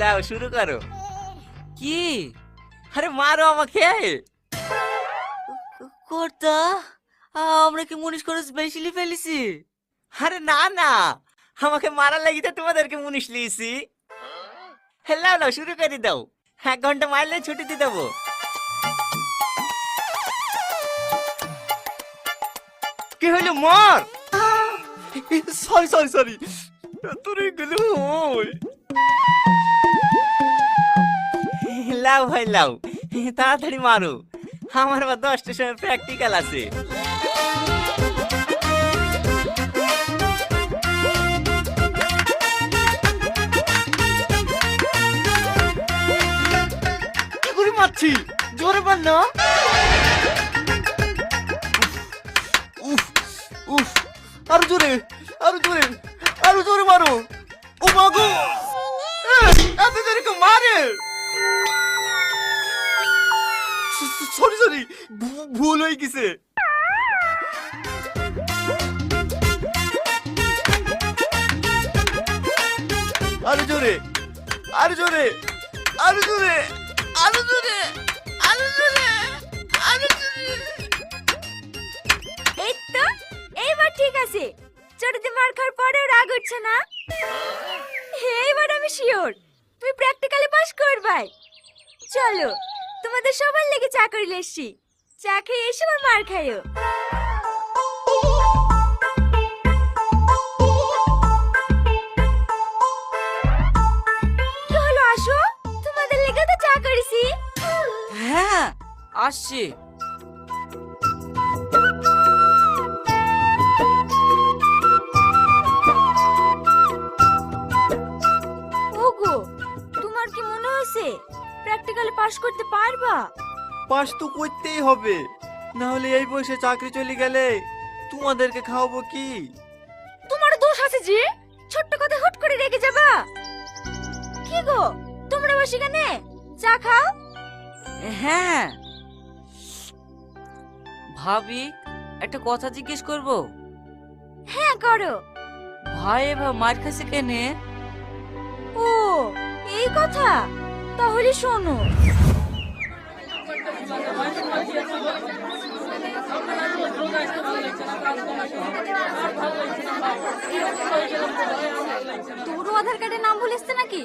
লাও শুরু করো। কি? আরে মারো আমাকে। কর্তা, আমরা কি মুনিশ করে স্পেশালি ফেলেছি? আরে না না, আমাকে মারার লাগি তো তোমাদেরকে মুনিশ লিয়েছি। লাও লাও শুরু করে দাও, 1 ঘন্টা মারলে ছুটি দিয়ে দেবো। কি হইলো মর? সরি সরি সরি, তোর গেল ওই। লাও ভাই লাও, তাড়াতাড়ি মারো, আমার আবার 10টার সময় প্র্যাকটিক্যাল আছে। কি করে মারছি? জোরে মার না। উফ উফ, আরো জোরে, আরো জোরে, আরো জোরে মারো। ও মা গো, এত জোরে কেউ মারে? সরি সরি, ভুল হয়ে গেছে। আরো জোরে, আরো জোরে, আরো জোরে, আরো জোরে, আরো জোরে, আরো জোরে। এই তো, এইবার ঠিক আছে। ছোটতে মার খাওয়ার পরেও রাগ উঠছে না। এইবার আমি শিওর তুমি প্র্যাকটিক্যালে পাস করবাই। চলো, তোমাদের সবার লেগে চা করে এসছি। চা খেয়ে এসে আবার মার খাইও। কি হলো, আসো, তোমাদের লেগে তো চা করেছি। হ্যাঁ আসছি। ওগো, তোমার কি মনে হচ্ছে প্র্যাকটিক্যালে পাস করতে পারবা? পাস তো করতেই হবে, না হলে এই বয়সে চাকরি চলে গেলে তোমাদেরকে খাওয়াবো কি? তোমার দোষ আছে যে, ছোট্ট কথা হুট করে রেগে যাবা। কি গো, তোমরা বসে কেনে, চা খাও। হ্যাঁ ভাবি, একটা কথা জিজ্ঞেস করব। হ্যাঁ করো। ভাই এবার মার খাচ্ছে কেনে? ও, এই কথা, তাহলে শোনো। তোরও আধার কার্ডে নাম ভুল এসছে নাকি?